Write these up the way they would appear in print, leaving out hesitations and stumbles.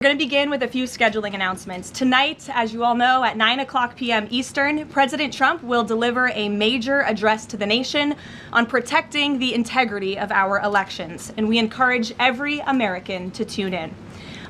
We're going to begin with a few scheduling announcements. Tonight, as you all know, at 9 p.m. Eastern, President Trump will deliver a major address to the nation on protecting the integrity of our elections, and we encourage every American to tune in.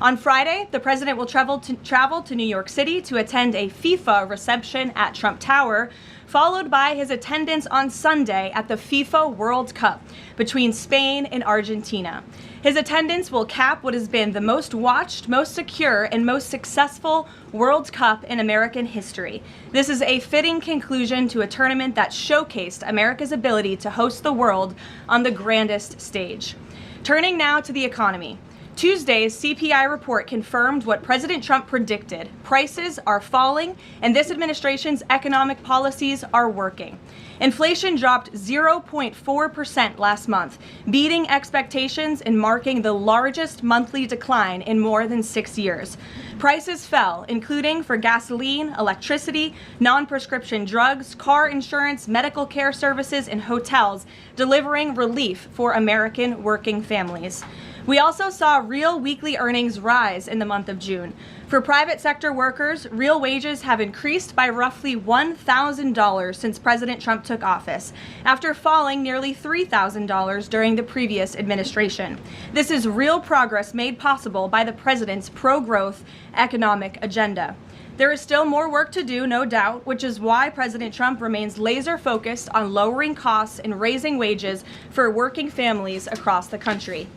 On Friday, the president will travel to New York City to attend a FIFA reception at Trump Tower, followed by his attendance on Sunday at the FIFA World Cup between Spain and Argentina. His attendance will cap what has been the most watched, most secure, and most successful World Cup in American history. This is a fitting conclusion to a tournament that showcased America's ability to host the world on the grandest stage. Turning now to the economy. Tuesday's CPI report confirmed what President Trump predicted. Prices are falling, and this administration's economic policies are working. Inflation dropped 0.4% last month, beating expectations and marking the largest monthly decline in more than 6 years. Prices fell, including for gasoline, electricity, non-prescription drugs, car insurance, medical care services, and hotels, delivering relief for American working families. We also saw real weekly earnings rise in the month of June. For private sector workers, real wages have increased by roughly $1,000 since President Trump took office, after falling nearly $3,000 during the previous administration. This is real progress made possible by the president's pro-growth economic agenda. There is still more work to do, no doubt, which is why President Trump remains laser-focused on lowering costs and raising wages for working families across the country.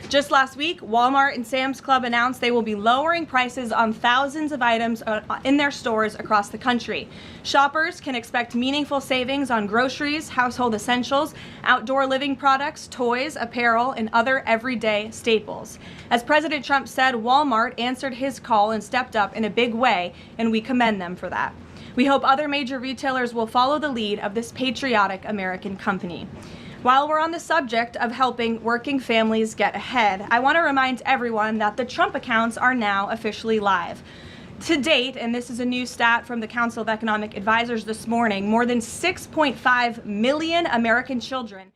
Just last week, Walmart and Sam's Club announced they will be lowering prices on thousands of items in their stores across the country. Shoppers can expect meaningful savings on groceries, household essentials, outdoor living products, toys, apparel, and other everyday staples. As President Trump said, Walmart answered his call and stepped up in a big way, and we commend them for that. We hope other major retailers will follow the lead of this patriotic American company. While we're on the subject of helping working families get ahead, I want to remind everyone that the Trump accounts are now officially live. To date, and this is a new stat from the Council of Economic Advisors this morning, more than 6.5 million American children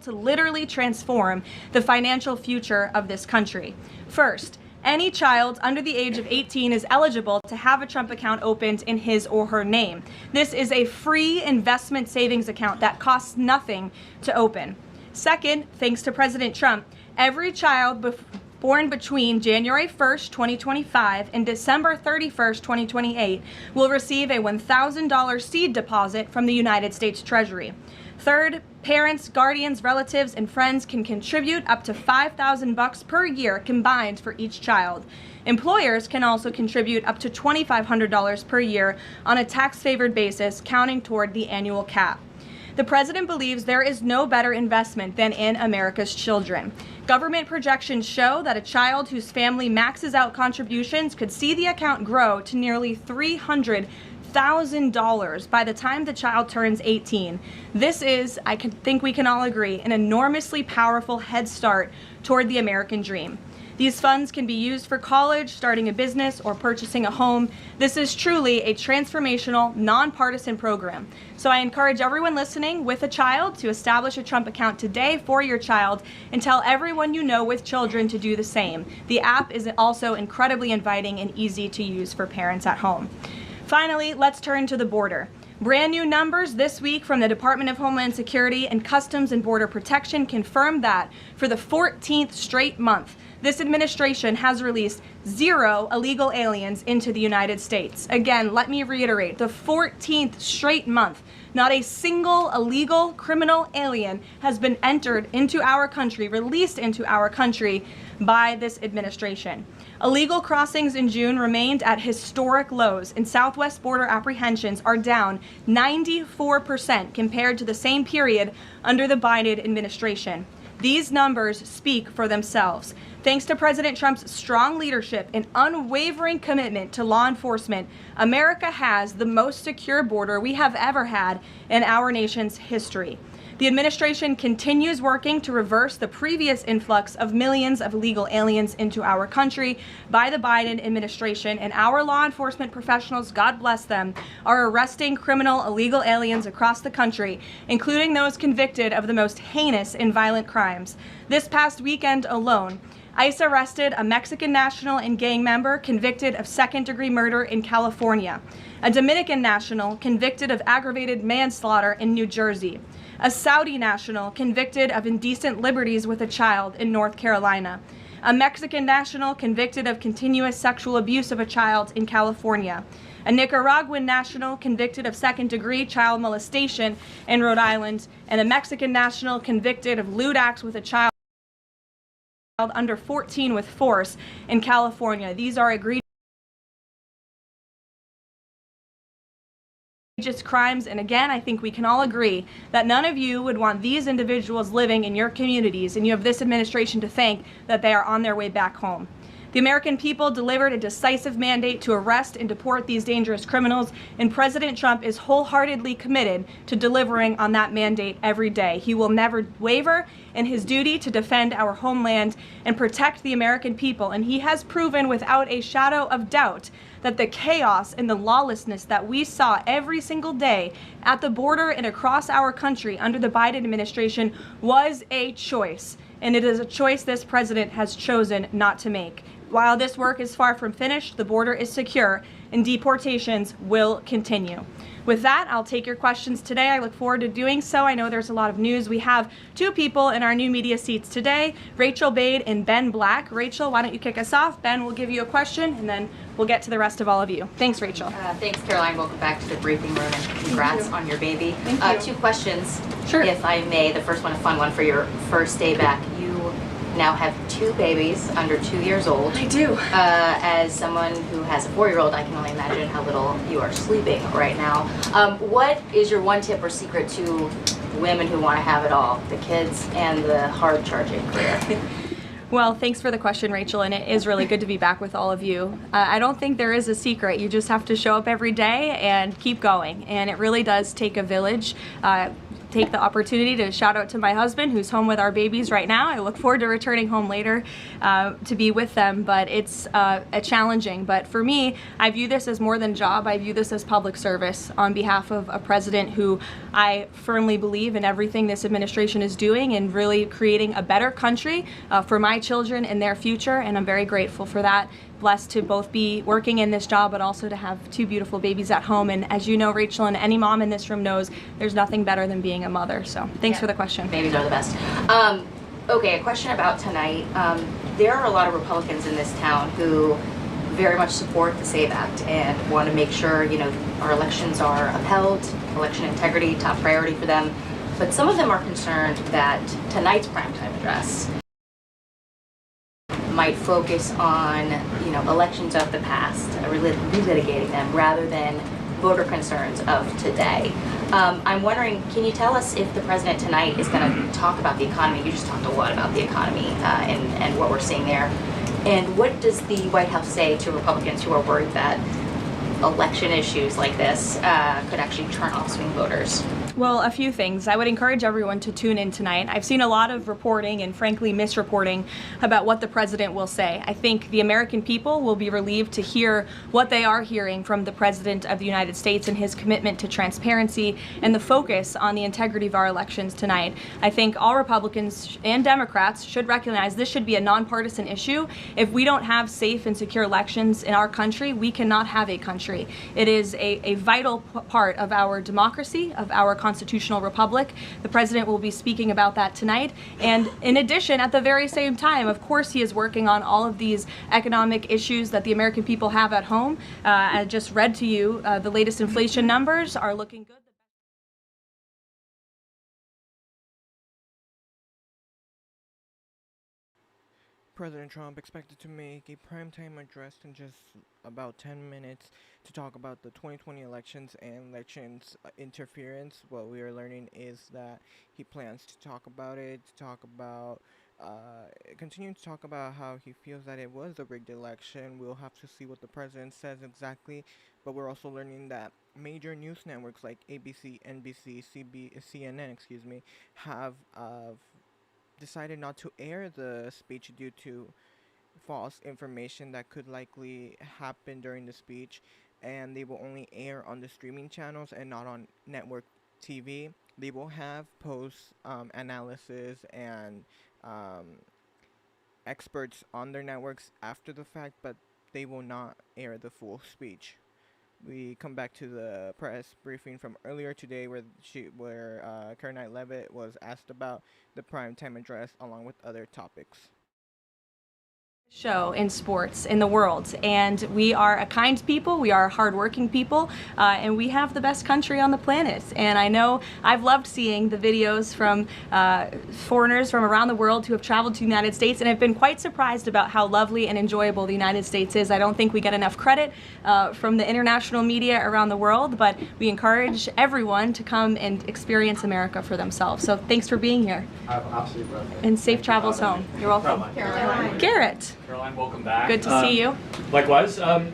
to literally transform the financial future of this country. First, any child under the age of 18 is eligible to have a Trump account opened in his or her name. This is a free investment savings account that costs nothing to open. Second, thanks to President Trump, every child born between January 1st, 2025 and December 31st, 2028 will receive a $1,000 seed deposit from the United States Treasury. Third, parents, guardians, relatives, and friends can contribute up to $5,000 per year combined for each child. Employers can also contribute up to $2,500 per year on a tax-favored basis, counting toward the annual cap. The president believes there is no better investment than in America's children. Government projections show that a child whose family maxes out contributions could see the account grow to nearly $300,000 by the time the child turns 18. This is, I think we can all agree, an enormously powerful head start toward the American dream. These funds can be used for college, starting a business, or purchasing a home. This is truly a transformational, nonpartisan program. So I encourage everyone listening with a child to establish a Trump account today for your child and tell everyone you know with children to do the same. The app is also incredibly inviting and easy to use for parents at home. Finally, let's turn to the border. Brand new numbers this week from the Department of Homeland Security and Customs and Border Protection confirmed that for the 14th straight month, this administration has released 0 illegal aliens into the United States. Again, let me reiterate, the 14th straight month, not a single illegal criminal alien has been entered into our country, released into our country by this administration. Illegal crossings in June remained at historic lows, and southwest border apprehensions are down 94% compared to the same period under the Biden administration. These numbers speak for themselves. Thanks to President Trump's strong leadership and unwavering commitment to law enforcement, America has the most secure border we have ever had in our nation's history. The administration continues working to reverse the previous influx of millions of illegal aliens into our country by the Biden administration, and our law enforcement professionals, God bless them, are arresting criminal illegal aliens across the country, including those convicted of the most heinous and violent crimes. This past weekend alone, ICE arrested a Mexican national and gang member convicted of second-degree murder in California, a Dominican national convicted of aggravated manslaughter in New Jersey, a Saudi national convicted of indecent liberties with a child in North Carolina, a Mexican national convicted of continuous sexual abuse of a child in California, a Nicaraguan national convicted of second-degree child molestation in Rhode Island, and a Mexican national convicted of lewd acts with a child under 14 with force in California. These are egregious crimes, and again, I think we can all agree that none of you would want these individuals living in your communities, and you have this administration to thank that they are on their way back home. The American people delivered a decisive mandate to arrest and deport these dangerous criminals, and President Trump is wholeheartedly committed to delivering on that mandate every day. He will never waver in his duty to defend our homeland and protect the American people, and he has proven without a shadow of doubt that the chaos and the lawlessness that we saw every single day at the border and across our country under the Biden administration was a choice, and it is a choice this president has chosen not to make. While this work is far from finished, the border is secure, and deportations will continue. With that, I'll take your questions today. I look forward to doing so. I know there's a lot of news. We have two people in our new media seats today, Rachel Bade and Ben Black. Rachel, why don't you kick us off? Ben will give you a question, and then we'll get to the rest of all of you. Thanks, Rachel. Thanks, Caroline. Welcome back to the briefing room, and congrats on your baby. Thank you. Two questions, Sure. if I may. The first one, a fun one for your first day back. You now have two babies under 2 years old. I do. As someone who has a 4-year-old, I can only imagine how little you are sleeping right now. What is your one tip or secret to women who want to have it all, the kids and the hard charging career? Well, thanks for the question, Rachel, and it is really good to be back with all of you. I don't think there is a secret. You just have to show up every day and keep going, and it really does take a village. Take the opportunity to shout out to my husband, who's home with our babies right now. I look forward to returning home later to be with them, but it's challenging. But for me, I view this as more than a job. I view this as public service on behalf of a president who I firmly believe in everything this administration is doing and really creating a better country for my children and their future, and I'm very grateful for that. Blessed to both be working in this job, but also to have two beautiful babies at home. And as you know, Rachel, and any mom in this room knows, there's nothing better than being a mother. So thanks for the question. Babies are the best. Okay, a question about tonight. There are a lot of Republicans in this town who very much support the SAVE Act and want to make sure, our elections are upheld, election integrity, top priority for them. But some of them are concerned that tonight's primetime address might focus on, elections of the past, relitigating them rather than voter concerns of today. I'm wondering, can you tell us if the president tonight is going to talk about the economy? You just talked a lot about the economy and what we're seeing there. And what does the White House say to Republicans who are worried that election issues like this could actually turn off swing voters? Well, a few things. I would encourage everyone to tune in tonight. I've seen a lot of reporting and frankly misreporting about what the president will say. I think the American people will be relieved to hear what they are hearing from the president of the United States and his commitment to transparency and the focus on the integrity of our elections tonight. I think all Republicans and Democrats should recognize this should be a nonpartisan issue. If we don't have safe and secure elections in our country, we cannot have a country. It is a vital part of our democracy, of our constitutional republic. The president will be speaking about that tonight. And in addition, at the very same time, of course, he is working on all of these economic issues that the American people have at home. I just read to you the latest inflation numbers are looking good. President Trump expected to make a primetime address in just about 10 minutes to talk about the 2020 elections and elections interference. What we are learning is that he plans to talk about it, continuing to talk about how he feels that it was a rigged election. We'll have to see what the president says exactly, but we're also learning that major news networks like ABC, NBC, CNN, excuse me, have decided not to air the speech due to false information that could likely happen during the speech, and they will only air on the streaming channels and not on network TV. They will have post analysis and experts on their networks after the fact, but they will not air the full speech. We come back to the press briefing from earlier today, where Caroline Levitt was asked about the primetime address along with other topics. Show in sports in the world, and we are a kind people, we are hardworking people, and we have the best country on the planet. And I know I've loved seeing the videos from foreigners from around the world who have traveled to the United States, and have been quite surprised about how lovely and enjoyable the United States is. I don't think we get enough credit from the international media around the world, but we encourage everyone to come and experience America for themselves. So thanks for being here. Absolutely. And safe travels home. You're welcome. Caroline. Garrett. Caroline, welcome back. Good to see you. Likewise. To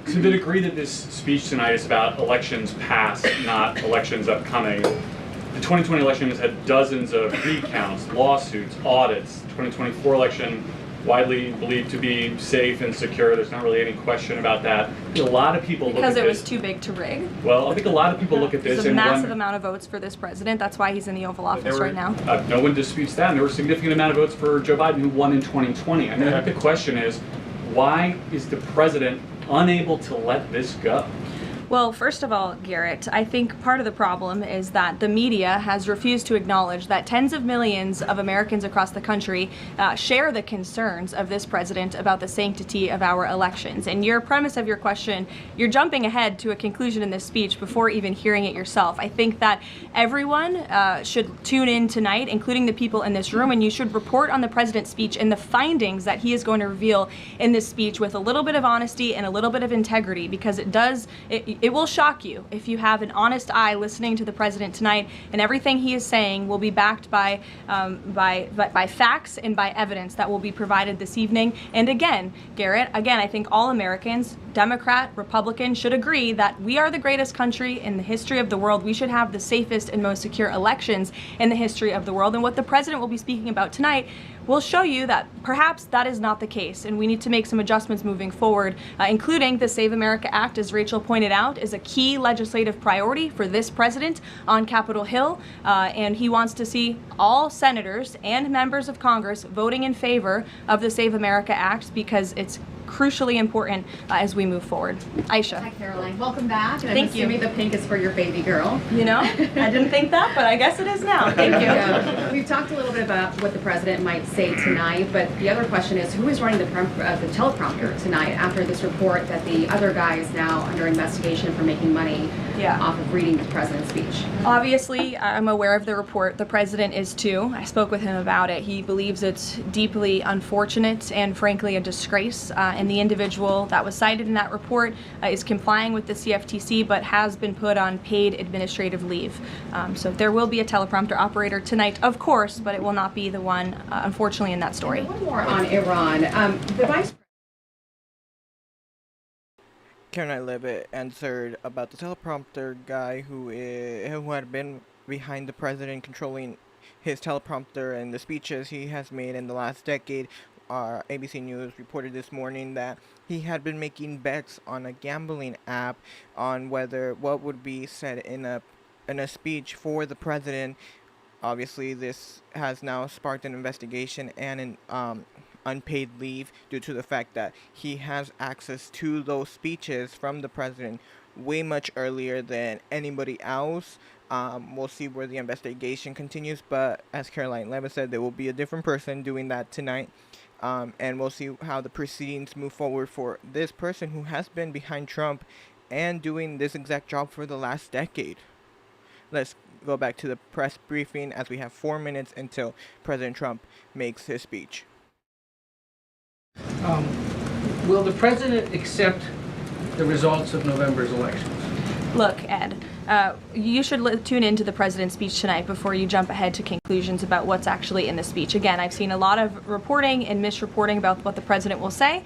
the degree that this speech tonight is about elections past, not elections upcoming, the 2020 election has had dozens of recounts, lawsuits, audits. 2024 election widely believed to be safe and secure. There's not really any question about that. A lot of people look at this. Because it was too big to rig. Well, I think a lot of people look at this There's a and massive amount of votes for this president. That's why he's in the Oval Office right now. No one disputes that. And there were a significant amount of votes for Joe Biden, who won in 2020. I mean, I think the question is, why is the president unable to let this go? Well, first of all, Garrett, I think part of the problem is that the media has refused to acknowledge that tens of millions of Americans across the country share the concerns of this president about the sanctity of our elections. And your premise of your question, you're jumping ahead to a conclusion in this speech before even hearing it yourself. I think that everyone should tune in tonight, including the people in this room, and you should report on the president's speech and the findings that he is going to reveal in this speech with a little bit of honesty and a little bit of integrity, because it will shock you if you have an honest eye listening to the president tonight, and everything he is saying will be backed by facts and by evidence that will be provided this evening. And again, Garrett, I think all Americans, Democrat, Republican, should agree that we are the greatest country in the history of the world. We should have the safest and most secure elections in the history of the world. And what the president will be speaking about tonight will show you that perhaps that is not the case, and we need to make some adjustments moving forward, including the Save America Act, as Rachel pointed out, is a key legislative priority for this president on Capitol Hill, and he wants to see all senators and members of Congress voting in favor of the Save America Act, because it's crucially important as we move forward. Aisha. Hi, Caroline. Welcome back. And Thank you. I'm assuming the pink is for your baby girl. You know, I didn't think that, but I guess it is now. Thank you. We've talked a little bit about what the president might say tonight, but the other question is, who is running the teleprompter tonight after this report that the other guy is now under investigation for making money off of reading the president's speech? Obviously, I'm aware of the report. The president is too. I spoke with him about it. He believes it's deeply unfortunate and frankly a disgrace. And the individual that was cited in that report is complying with the CFTC, but has been put on paid administrative leave. So there will be a teleprompter operator tonight, of course, but it will not be the one, unfortunately, in that story. And one more on Iran. The vice Caroline Levitt answered about the teleprompter guy who had been behind the president, controlling his teleprompter and the speeches he has made in the last decade. ABC News reported this morning that he had been making bets on a gambling app on what would be said in a speech for the president. Obviously, this has now sparked an investigation and an unpaid leave due to the fact that he has access to those speeches from the president way much earlier than anybody else. We'll see where the investigation continues, but as Caroline Levitt said, there will be a different person doing that tonight. And we'll see how the proceedings move forward for this person who has been behind Trump and doing this exact job for the last decade. Let's go back to the press briefing as we have 4 minutes until President Trump makes his speech. Will the president accept the results of November's elections? Look, Ed, you should tune into the president's speech tonight before you jump ahead to conclusions about what's actually in the speech. Again, I've seen a lot of reporting and misreporting about what the president will say.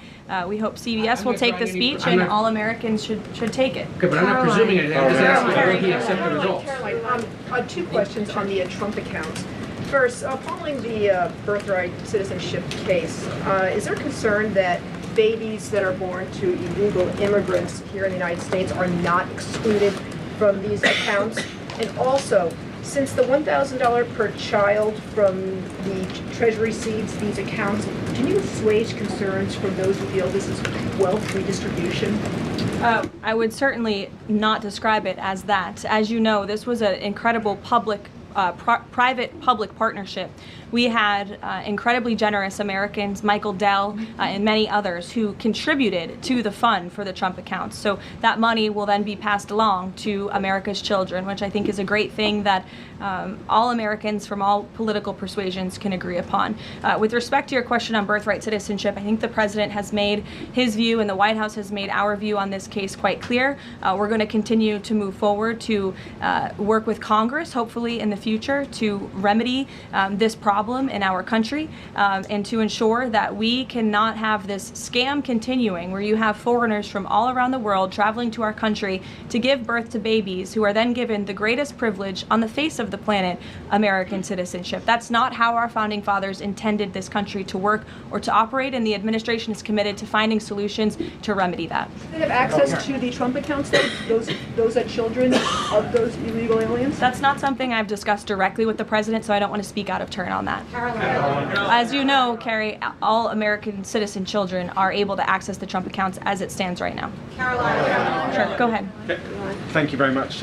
We hope CBS will take the speech, and all Americans should take it. Okay, but I'm not presuming anything. I'm just asking whether he accepted the results. Caroline, two questions on the Trump accounts. First, following the birthright citizenship case, is there concern that babies that are born to illegal immigrants here in the United States are not excluded from these accounts? And also, since the $1,000 per child from the Treasury seeds these accounts, can you assuage concerns from those who feel this is wealth redistribution? I would certainly not describe it as that. As you know, this was an incredible private-public partnership. We had incredibly generous Americans, Michael Dell and many others, who contributed to the fund for the Trump accounts. So that money will then be passed along to America's children, which I think is a great thing that all Americans from all political persuasions can agree upon. With respect to your question on birthright citizenship, I think the president has made his view and the White House has made our view on this case quite clear. We're going to continue to move forward to work with Congress, hopefully in the future, to remedy this problem in our country and to ensure that we cannot have this scam continuing where you have foreigners from all around the world traveling to our country to give birth to babies who are then given the greatest privilege on the face of the planet, American citizenship. That's not how our founding fathers intended this country to work or to operate, and the administration is committed to finding solutions to remedy that. Do they have access to the Trump accounts, though? Those are children of those illegal aliens? That's not something I've discussed directly with the president, so I don't want to speak out of turn on that. As you know, Carrie, all American citizen children are able to access the Trump accounts as it stands right now. Sure, go ahead. Thank you very much,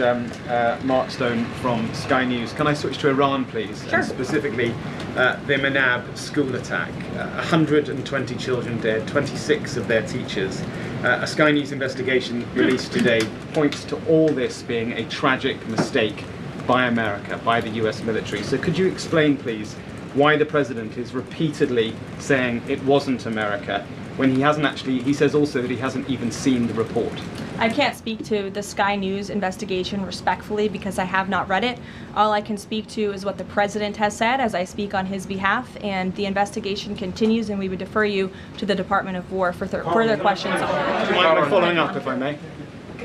Mark Stone from Sky News. Can I switch to Iran, please? Sure. And specifically, the Manab school attack. 120 children dead, 26 of their teachers. A Sky News investigation released today points to all this being a tragic mistake by America, by the US military. So could you explain, please, why the president is repeatedly saying it wasn't America when he hasn't actually, he says also that he hasn't even seen the report? I can't speak to the Sky News investigation respectfully because I have not read it. All I can speak to is what the president has said as I speak on his behalf, and the investigation continues, and we would defer you to the Department of War for further questions on it. Do you mind following up, if I may?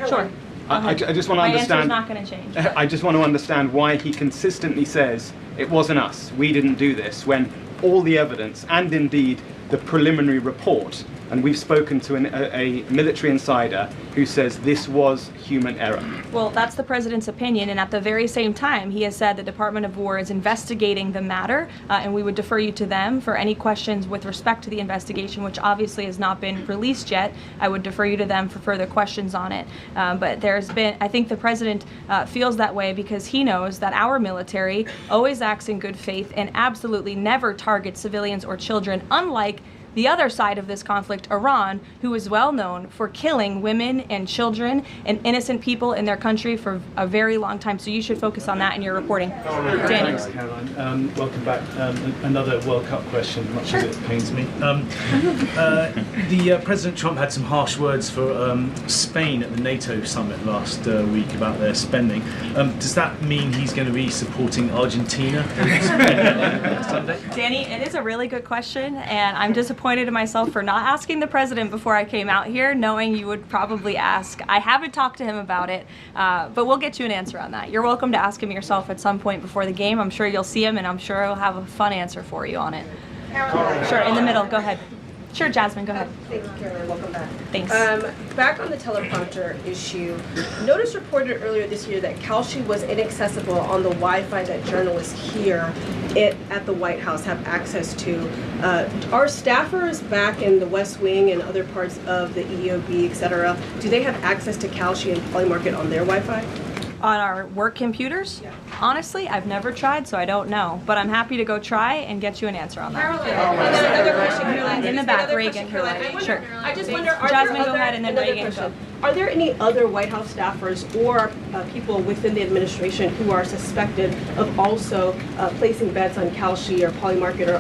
Sure. I just want to understand. My answer is not going to change. I just want to understand why he consistently says it wasn't us, we didn't do this, when all the evidence and indeed the preliminary report, and we've spoken to a military insider who says this was human error. Well, that's the president's opinion, and at the very same time, he has said the Department of War is investigating the matter, and we would defer you to them for any questions with respect to the investigation, which obviously has not been released yet. I would defer you to them for further questions on it. But I think the president feels that way because he knows that our military always acts in good faith and absolutely never targets civilians or children, unlike the other side of this conflict, Iran, who is well known for killing women and children and innocent people in their country for a very long time. So you should focus on that in your reporting. Danny. Thanks, Caroline. Welcome back. Another World Cup question, much as it pains me. President Trump had some harsh words for Spain at the NATO summit last week about their spending. Does that mean he's going to be supporting Argentina on Sunday? Danny, it is a really good question, and I'm disappointed in myself for not asking the president before I came out here, knowing you would probably ask. I haven't talked to him about it, but we'll get you an answer on that. You're welcome to ask him yourself at some point before the game. I'm sure you'll see him, and I'm sure he'll have a fun answer for you on it. Sure, in the middle. Go ahead. Sure, Jasmine, go ahead. Thank you, Caroline. Welcome back. Thanks. Back on the teleprompter issue, Notice reported earlier this year that Kalshi was inaccessible on the Wi-Fi that journalists here at the White House have access to. Are staffers back in the West Wing and other parts of the EOB, et cetera, do they have access to Kalshi and Polymarket on their Wi-Fi? On our work computers? Yeah. Honestly, I've never tried, so I don't know. But I'm happy to go try and get you an answer on that. Caroline, another question, Caroline. In the back, Reagan. Sure. I just wonder, are Jasmine, there go ahead, and then another Reagan. question. Are there any other White House staffers or people within the administration who are suspected of also placing bets on Kalshi or Polymarket or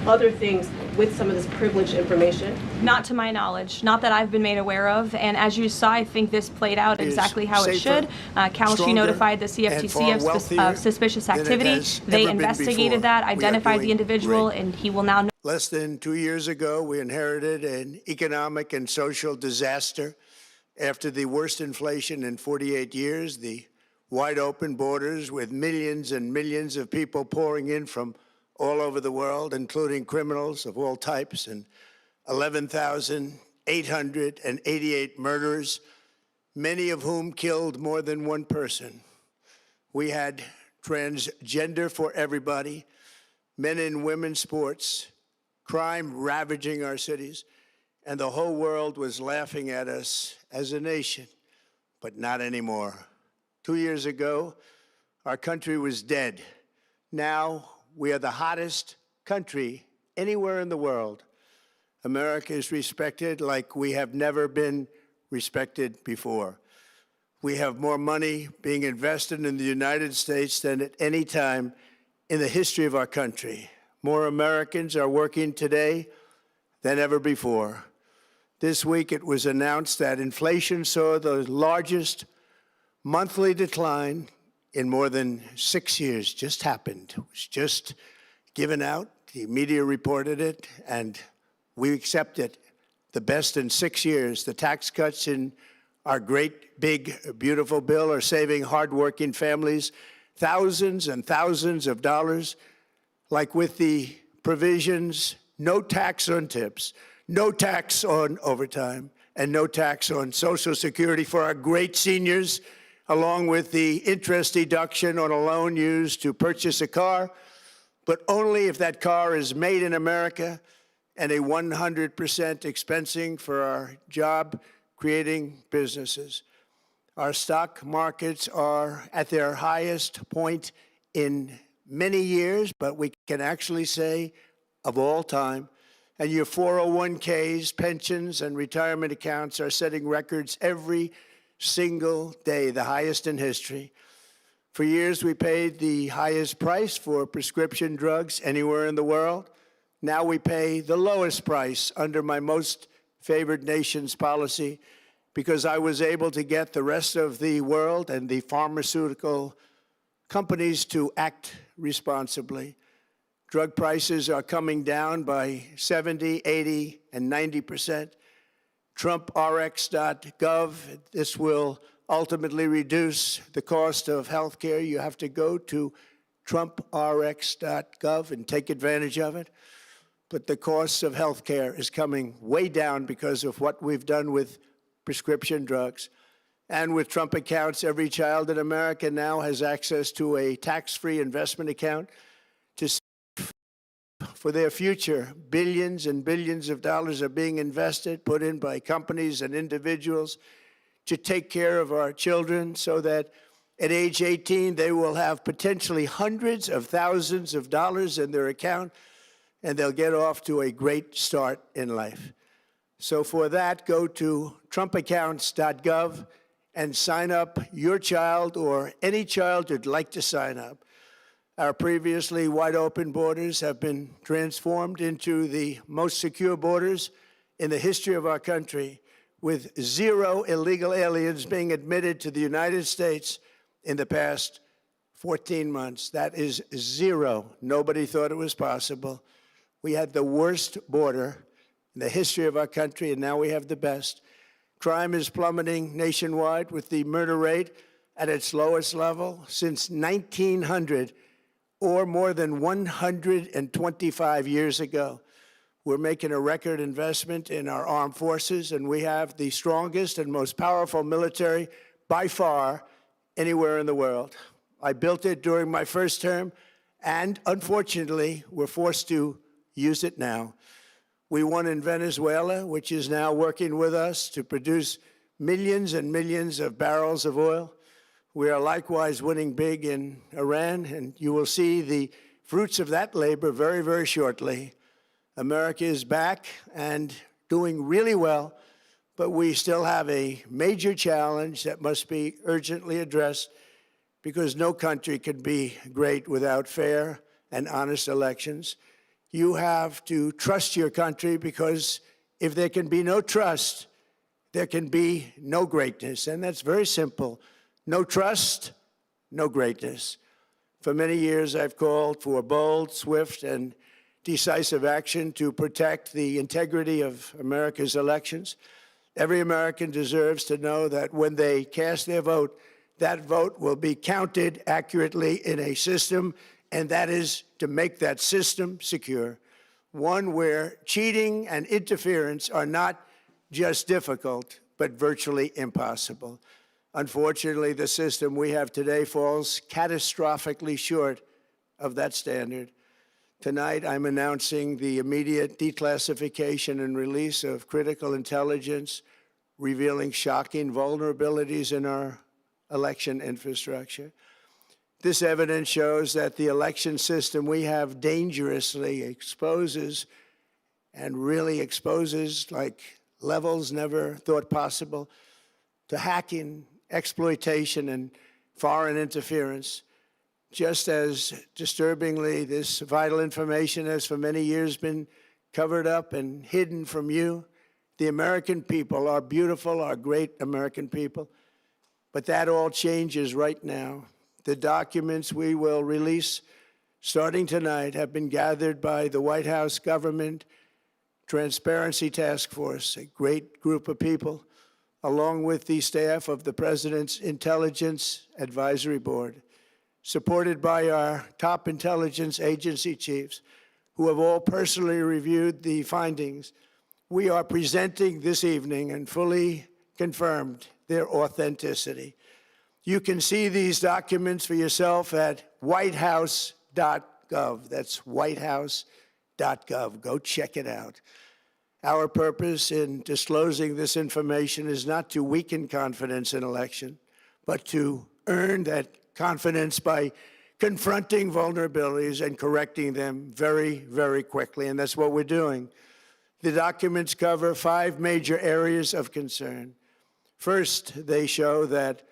other things with some of this privileged information? Not to my knowledge, not that I've been made aware of. And as you saw, I think this played out exactly how it should. Kalshi notified the CFTC of suspicious activity. They investigated that, identified the individual, and he will now know. Less than 2 years ago, we inherited an economic and social disaster. After the worst inflation in 48 years, the wide open borders with millions and millions of people pouring in from all over the world, including criminals of all types, and 11,888 murderers, many of whom killed more than one person. We had transgender for everybody, men and women's sports, crime ravaging our cities, and the whole world was laughing at us as a nation, but not anymore. 2 years ago, our country was dead. Now, we are the hottest country anywhere in the world. America is respected like we have never been respected before. We have more money being invested in the United States than at any time in the history of our country. More Americans are working today than ever before. This week it was announced that inflation saw the largest monthly decline in more than 6 years. Just happened. It was just given out. The media reported it, and we accept it. The best in 6 years. The tax cuts in our great, big, beautiful bill are saving hardworking families thousands and thousands of dollars, like with the provisions, no tax on tips, no tax on overtime, and no tax on Social Security for our great seniors, along with the interest deduction on a loan used to purchase a car, but only if that car is made in America, and a 100% expensing for our job-creating businesses. Our stock markets are at their highest point in many years, but we can actually say of all time. And your 401ks, pensions, and retirement accounts are setting records every single day, the highest in history. For years, we paid the highest price for prescription drugs anywhere in the world. Now we pay the lowest price under my most favored nation's policy, because I was able to get the rest of the world and the pharmaceutical companies to act responsibly. Drug prices are coming down by 70, 80, and 90%. TrumpRx.gov, this will ultimately reduce the cost of health care. You have to go to TrumpRx.gov and take advantage of it. But the cost of health care is coming way down because of what we've done with prescription drugs. And with Trump accounts, every child in America now has access to a tax-free investment account to save for their future. Billions and billions of dollars are being invested, put in by companies and individuals to take care of our children so that at age 18, they will have potentially hundreds of thousands of dollars in their account, and they'll get off to a great start in life. So for that, go to TrumpAccounts.gov and sign up your child or any child who'd like to sign up. Our previously wide open borders have been transformed into the most secure borders in the history of our country, with 0 illegal aliens being admitted to the United States in the past 14 months. That is 0. Nobody thought it was possible. We had the worst border in the history of our country, and now we have the best. Crime is plummeting nationwide, with the murder rate at its lowest level since 1900, or more than 125 years ago. We're making a record investment in our armed forces, and we have the strongest and most powerful military by far anywhere in the world. I built it during my first term, and unfortunately, we're forced to use it now. We won in Venezuela, which is now working with us to produce millions and millions of barrels of oil. We are likewise winning big in Iran, and you will see the fruits of that labor very, very shortly. America is back and doing really well, but we still have a major challenge that must be urgently addressed because no country can be great without fair and honest elections. You have to trust your country because if there can be no trust, there can be no greatness. And that's very simple. No trust, no greatness. For many years, I've called for bold, swift, and decisive action to protect the integrity of America's elections. Every American deserves to know that when they cast their vote, that vote will be counted accurately in a system, and that is to make that system secure, one where cheating and interference are not just difficult, but virtually impossible. Unfortunately, the system we have today falls catastrophically short of that standard. Tonight, I'm announcing the immediate declassification and release of critical intelligence revealing shocking vulnerabilities in our election infrastructure. This evidence shows that the election system we have dangerously exposes and really exposes like levels never thought possible to hacking, exploitation, and foreign interference. Just as disturbingly, this vital information has for many years been covered up and hidden from you, the American people, our beautiful, our great American people. But that all changes right now. The documents we will release starting tonight have been gathered by the White House Government Transparency Task Force, a great group of people, along with the staff of the President's Intelligence Advisory Board, supported by our top intelligence agency chiefs, who have all personally reviewed the findings. We are presenting this evening and fully confirmed their authenticity. You can see these documents for yourself at whitehouse.gov. That's whitehouse.gov. Go check it out. Our purpose in disclosing this information is not to weaken confidence in election, but to earn that confidence by confronting vulnerabilities and correcting them very, very quickly. And that's what we're doing. The documents cover 5 major areas of concern. First, they show that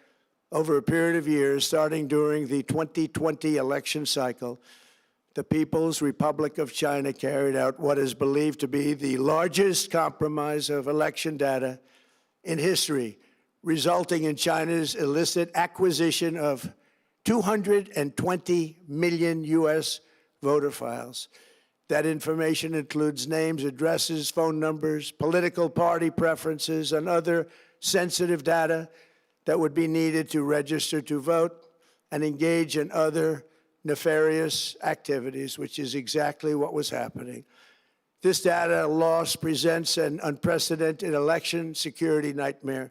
over a period of years, starting during the 2020 election cycle, the People's Republic of China carried out what is believed to be the largest compromise of election data in history, resulting in China's illicit acquisition of 220 million U.S. voter files. That information includes names, addresses, phone numbers, political party preferences, and other sensitive data that would be needed to register to vote and engage in other nefarious activities, which is exactly what was happening. This data loss presents an unprecedented election security nightmare.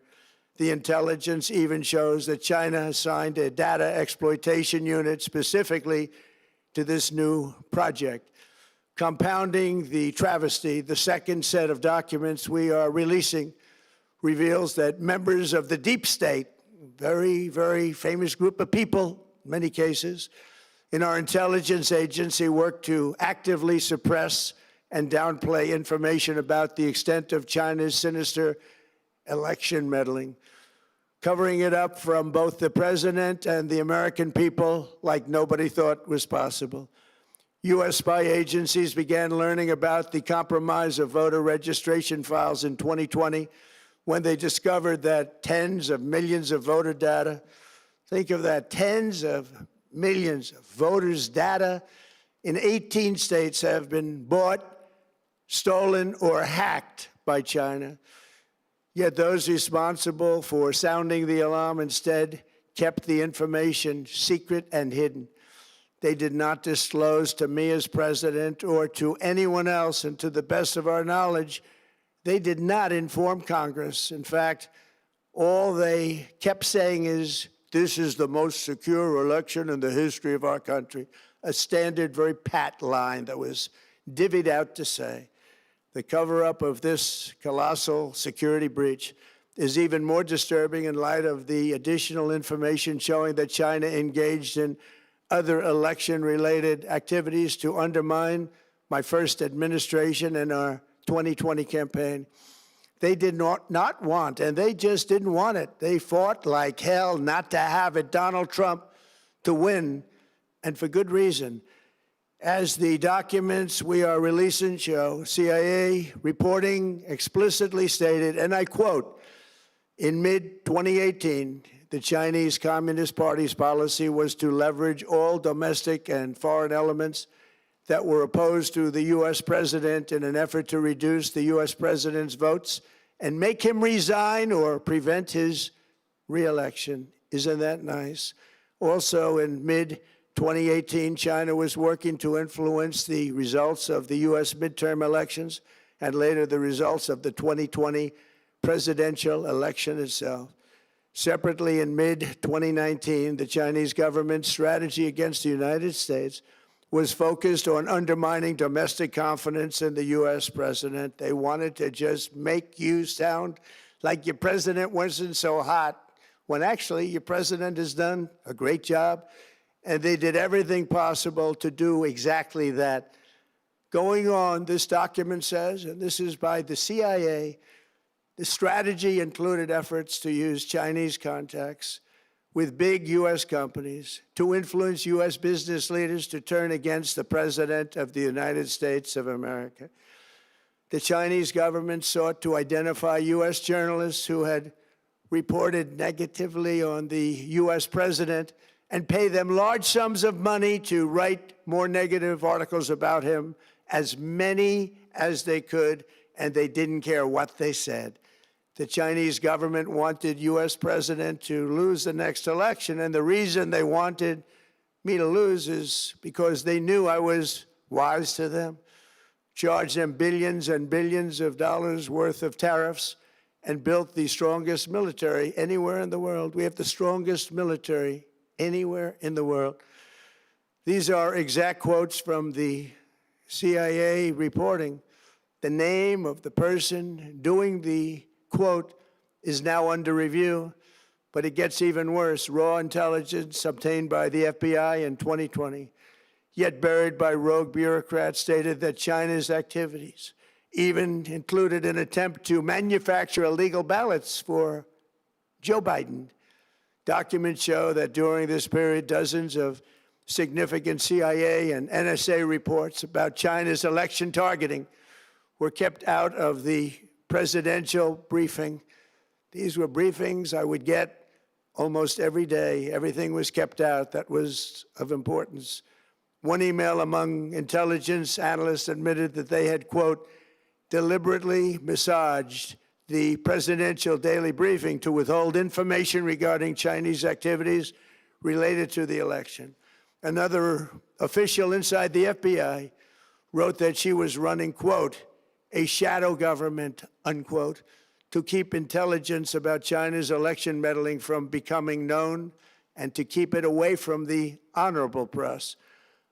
The intelligence even shows that China assigned a data exploitation unit specifically to this new project. Compounding the travesty, the second set of documents we are releasing reveals that members of the deep state, very, very famous group of people, in many cases, in our intelligence agency work to actively suppress and downplay information about the extent of China's sinister election meddling, covering it up from both the president and the American people like nobody thought was possible. U.S. spy agencies began learning about the compromise of voter registration files in 2020 when they discovered that tens of millions of voter data, think of that, tens of millions of voters' data in 18 states have been bought, stolen, or hacked by China. Yet those responsible for sounding the alarm instead kept the information secret and hidden. They did not disclose to me as president or to anyone else, and to the best of our knowledge, they did not inform Congress. In fact, all they kept saying is, this is the most secure election in the history of our country, a standard, very pat line that was divvied out to say. The cover-up of this colossal security breach is even more disturbing in light of the additional information showing that China engaged in other election-related activities to undermine my first administration and our 2020 campaign. they did not want, and they just didn't want it. They fought like hell not to have it, Donald Trump, to win, and for good reason. As the documents we are releasing show, CIA reporting explicitly stated, and I quote, in mid-2018, the Chinese Communist Party's policy was to leverage all domestic and foreign elements that were opposed to the U.S. president in an effort to reduce the U.S. president's votes and make him resign or prevent his re-election. Isn't that nice? Also, in mid-2018, China was working to influence the results of the U.S. midterm elections and later the results of the 2020 presidential election itself. Separately, in mid-2019, the Chinese government's strategy against the United States was focused on undermining domestic confidence in the U.S. president. They wanted to just make you sound like your president wasn't so hot, when actually your president has done a great job, and they did everything possible to do exactly that. Going on, this document says, and this is by the CIA, the strategy included efforts to use Chinese contacts with big U.S. companies to influence U.S. business leaders to turn against the President of the United States of America. The Chinese government sought to identify U.S. journalists who had reported negatively on the U.S. president and pay them large sums of money to write more negative articles about him, as many as they could, and they didn't care what they said. The Chinese government wanted U.S. president to lose the next election, and the reason they wanted me to lose is because they knew I was wise to them, charged them billions and billions of dollars worth of tariffs, and built the strongest military anywhere in the world. We have the strongest military anywhere in the world. These are exact quotes from the CIA reporting. The name of the person doing the quote is now under review, but it gets even worse. Raw intelligence obtained by the FBI in 2020, yet buried by rogue bureaucrats, stated that China's activities even included an attempt to manufacture illegal ballots for Joe Biden. Documents show that during this period, dozens of significant CIA and NSA reports about China's election targeting were kept out of the presidential briefing. These were briefings I would get almost every day. Everything was kept out that was of importance. One email among intelligence analysts admitted that they had, quote, deliberately massaged the presidential daily briefing to withhold information regarding Chinese activities related to the election. Another official inside the FBI wrote that she was running, quote, a shadow government, unquote, to keep intelligence about China's election meddling from becoming known and to keep it away from the honorable press.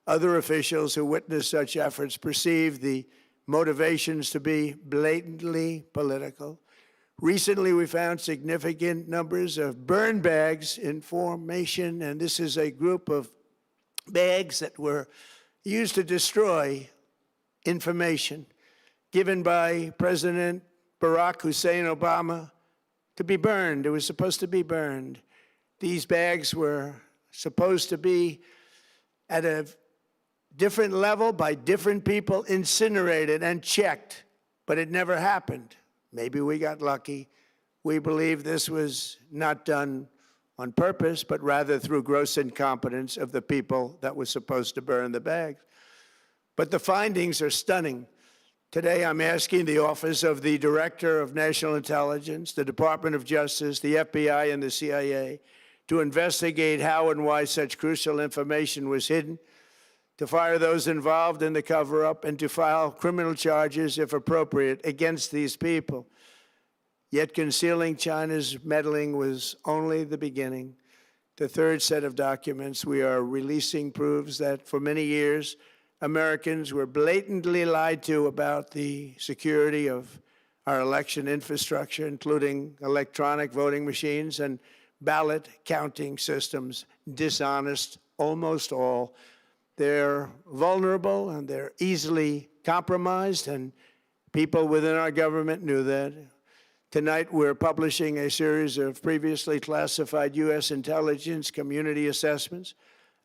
Other officials who witnessed such efforts perceived the motivations to be blatantly political. Recently, we found significant numbers of burn bags in formation, and this is a group of bags that were used to destroy information given by President Barack Hussein Obama to be burned. It was supposed to be burned. These bags were supposed to be at a different level by different people, incinerated and checked, but it never happened. Maybe we got lucky. We believe this was not done on purpose, but rather through gross incompetence of the people that were supposed to burn the bags. But the findings are stunning. Today, I'm asking the Office of the Director of National Intelligence, the Department of Justice, the FBI, and the CIA to investigate how and why such crucial information was hidden, to fire those involved in the cover-up, and to file criminal charges, if appropriate, against these people. Yet concealing China's meddling was only the beginning. The third set of documents we are releasing proves that for many years, Americans were blatantly lied to about the security of our election infrastructure, including electronic voting machines and ballot counting systems. Dishonest, almost all. They're vulnerable and they're easily compromised, and people within our government knew that. Tonight, we're publishing a series of previously classified U.S. intelligence community assessments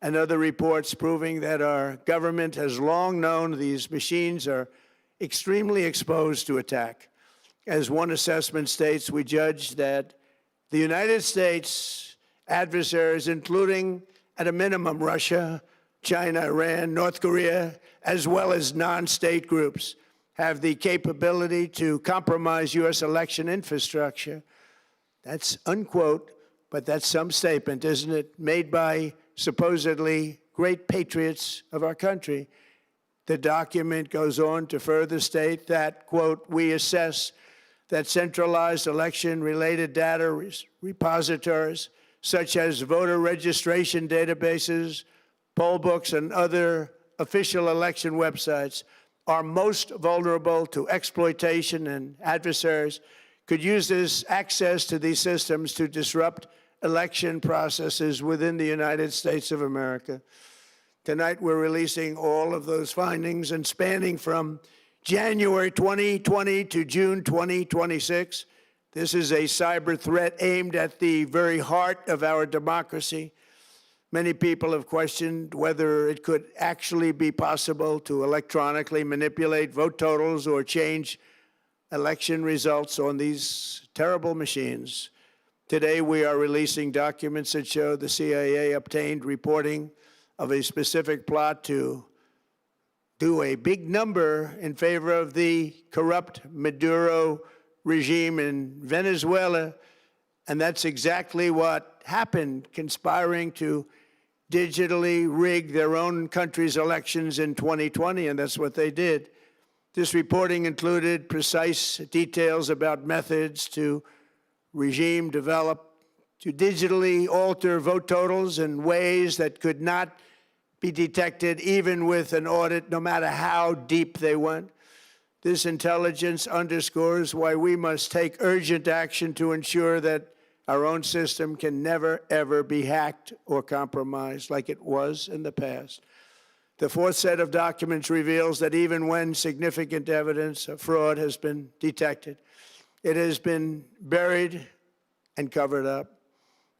and other reports proving that our government has long known these machines are extremely exposed to attack. As one assessment states, we judge that the United States adversaries, including at a minimum Russia, China, Iran, North Korea, as well as non-state groups, have the capability to compromise U.S. election infrastructure. That's unquote, but that's some statement, isn't it? Made by supposedly great patriots of our country. The document goes on to further state that, quote, we assess that centralized election-related data repositories, such as voter registration databases, poll books, and other official election websites, are most vulnerable to exploitation, and adversaries could use this access to these systems to disrupt election processes within the United States of America. Tonight, we're releasing all of those findings, and spanning from January 2020 to June 2026. This is a cyber threat aimed at the very heart of our democracy. Many people have questioned whether it could actually be possible to electronically manipulate vote totals or change election results on these terrible machines. Today, we are releasing documents that show the CIA obtained reporting of a specific plot to do a big number in favor of the corrupt Maduro regime in Venezuela. And that's exactly what happened, conspiring to digitally rig their own country's elections in 2020, and that's what they did. This reporting included precise details about methods to regime develop to digitally alter vote totals in ways that could not be detected even with an audit, no matter how deep they went. This intelligence underscores why we must take urgent action to ensure that our own system can never, ever be hacked or compromised like it was in the past. The fourth set of documents reveals that even when significant evidence of fraud has been detected, it has been buried and covered up.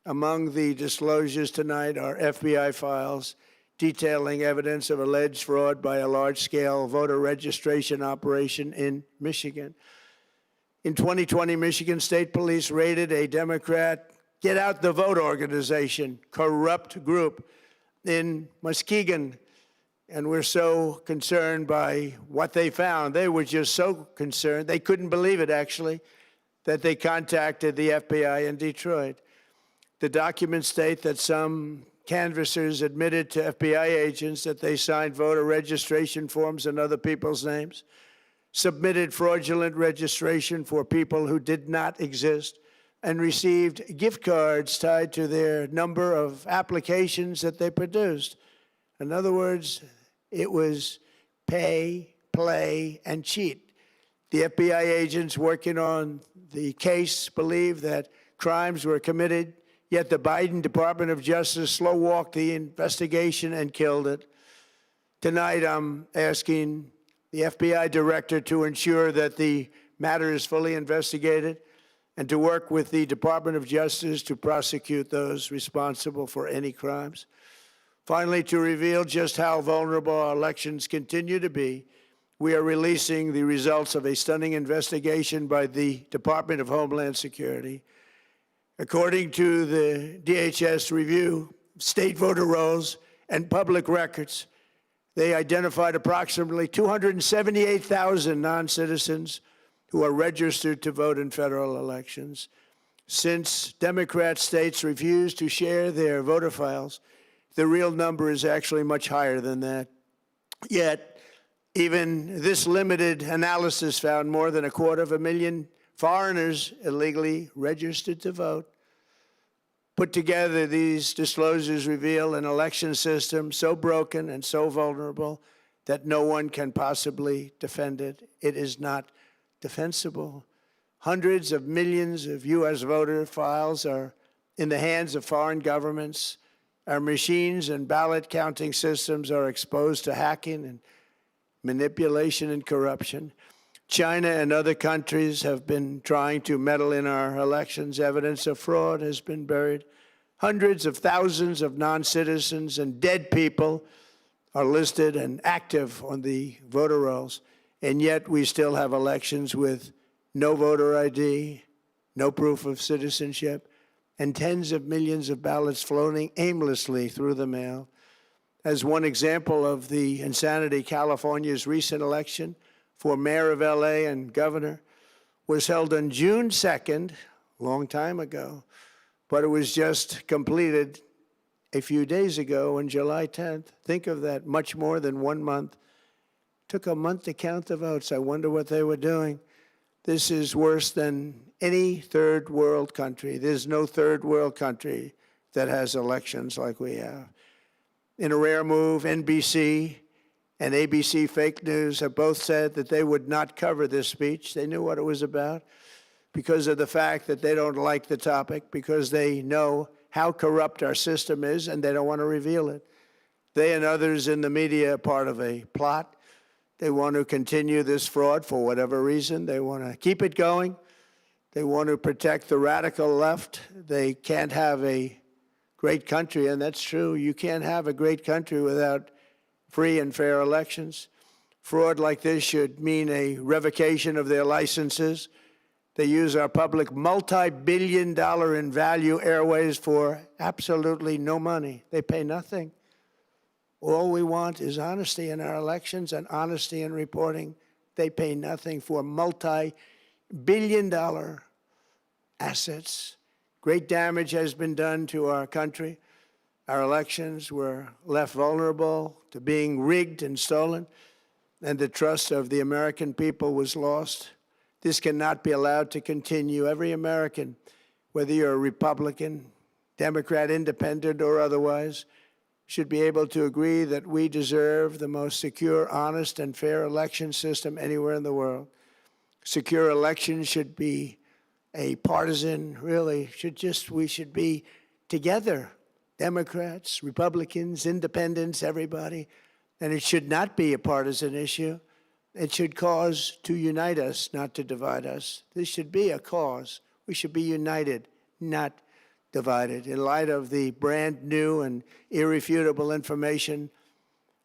Among the disclosures tonight are FBI files detailing evidence of alleged fraud by a large-scale voter registration operation in Michigan. In 2020, Michigan State Police raided a Democrat Get Out the Vote organization, corrupt group in Muskegon. And we're so concerned by what they found. They were just so concerned, they couldn't believe it, actually, that they contacted the FBI in Detroit. The documents state that some canvassers admitted to FBI agents that they signed voter registration forms in other people's names, submitted fraudulent registration for people who did not exist, and received gift cards tied to their number of applications that they produced. In other words, it was pay, play, and cheat. The FBI agents working on the case believe that crimes were committed, yet the Biden Department of Justice slow-walked the investigation and killed it. Tonight, I'm asking the FBI director to ensure that the matter is fully investigated and to work with the Department of Justice to prosecute those responsible for any crimes. Finally, to reveal just how vulnerable our elections continue to be, we are releasing the results of a stunning investigation by the Department of Homeland Security. According to the DHS review, state voter rolls and public records, they identified approximately 278,000 non-citizens who are registered to vote in federal elections. Since Democrat states refuse to share their voter files, the real number is actually much higher than that. Yet, even this limited analysis found more than 250,000 foreigners illegally registered to vote. Put together, these disclosures reveal an election system so broken and so vulnerable that no one can possibly defend it. It is not defensible. Hundreds of millions of U.S. voter files are in the hands of foreign governments. Our machines and ballot counting systems are exposed to hacking and manipulation and corruption. China and other countries have been trying to meddle in our elections. Evidence of fraud has been buried. Hundreds of thousands of non-citizens and dead people are listed and active on the voter rolls, and yet we still have elections with no voter ID, no proof of citizenship, and tens of millions of ballots floating aimlessly through the mail. As one example of the insanity, California's recent election for mayor of LA and governor was held on June 2nd, a long time ago, but it was just completed a few days ago on July 10th. Think of that, much more than 1 month. Took a month to count the votes. I wonder what they were doing. This is worse than any third world country. There's no third world country that has elections like we have. In a rare move, NBC and ABC Fake News have both said that they would not cover this speech. They knew what it was about because of the fact that they don't like the topic, because they know how corrupt our system is and they don't want to reveal it. They and others in the media are part of a plot. They want to continue this fraud for whatever reason. They want to keep it going. They want to protect the radical left. They can't have a great country, and that's true. You can't have a great country without free and fair elections. Fraud like this should mean a revocation of their licenses. They use our public multi-billion-dollar in value airways for absolutely no money. They pay nothing. All we want is honesty in our elections and honesty in reporting. They pay nothing for multi-billion-dollar assets. Great damage has been done to our country. Our elections were left vulnerable to being rigged and stolen, and the trust of the American people was lost. This cannot be allowed to continue. Every American, whether you're a Republican, Democrat, Independent, or otherwise, should be able to agree that we deserve the most secure, honest, and fair election system anywhere in the world. Secure elections should be a partisan, really, we should be together, Democrats, Republicans, Independents, everybody, and it should not be a partisan issue. It should cause to unite us, not to divide us. This should be a cause. We should be united, not divided. In light of the brand new and irrefutable information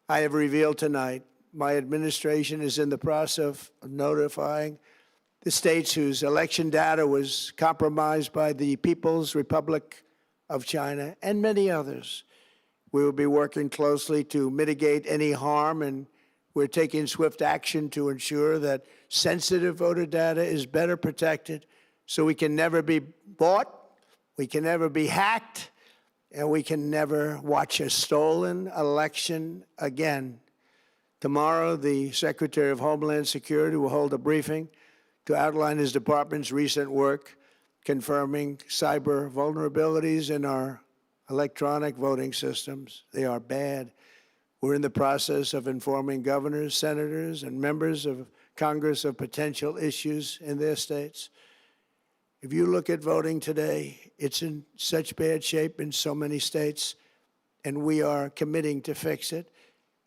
I have revealed tonight, my administration is in the process of notifying the states whose election data was compromised by the People's Republic of China and many others. We will be working closely to mitigate any harm, and we're taking swift action to ensure that sensitive voter data is better protected so we can never be bought, we can never be hacked, and we can never watch a stolen election again. Tomorrow, the Secretary of Homeland Security will hold a briefing to outline his department's recent work confirming cyber vulnerabilities in our electronic voting systems. They are bad. We're in the process of informing governors, senators, and members of Congress of potential issues in their states. If you look at voting today, it's in such bad shape in so many states, and we are committing to fix it.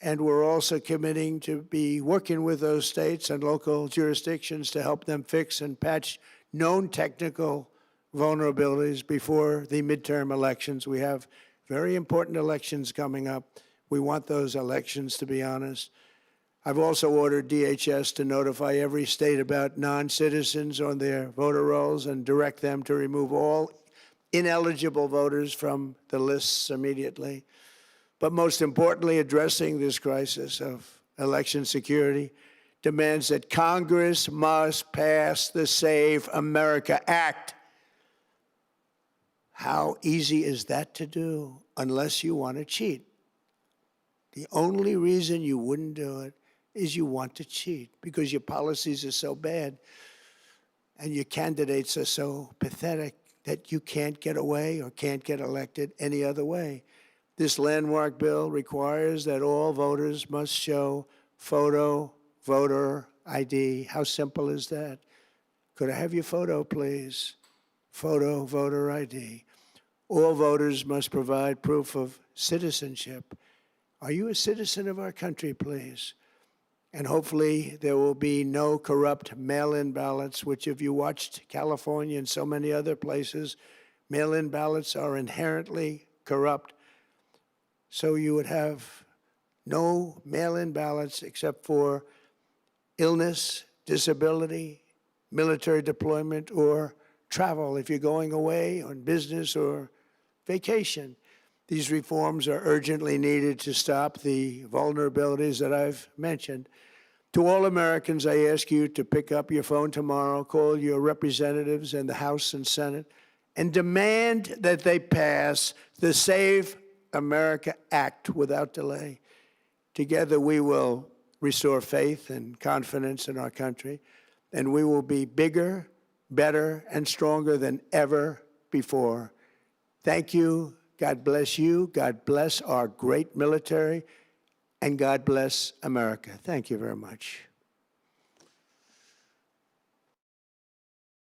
And we're also committing to be working with those states and local jurisdictions to help them fix and patch known technical vulnerabilities before the midterm elections. We have very important elections coming up. We want those elections to be honest. I've also ordered DHS to notify every state about non-citizens on their voter rolls and direct them to remove all ineligible voters from the lists immediately. But most importantly, addressing this crisis of election security demands that Congress must pass the Save America Act. How easy is that to do unless you want to cheat? The only reason you wouldn't do it is you want to cheat because your policies are so bad and your candidates are so pathetic that you can't get away or can't get elected any other way. This landmark bill requires that all voters must show photo voter ID. How simple is that? Could I have your photo, please? Photo voter ID. All voters must provide proof of citizenship. Are you a citizen of our country, please? And hopefully there will be no corrupt mail-in ballots, which if you watched California and so many other places, mail-in ballots are inherently corrupt. So you would have no mail-in ballots except for illness, disability, military deployment, or travel if you're going away on business or vacation. These reforms are urgently needed to stop the vulnerabilities that I've mentioned. To all Americans, I ask you to pick up your phone tomorrow, call your representatives in the House and Senate, and demand that they pass the Save America Act without delay. Together, we will restore faith and confidence in our country, and we will be bigger, better, and stronger than ever before. Thank you. God bless you. God bless our great military. And God bless America. Thank you very much.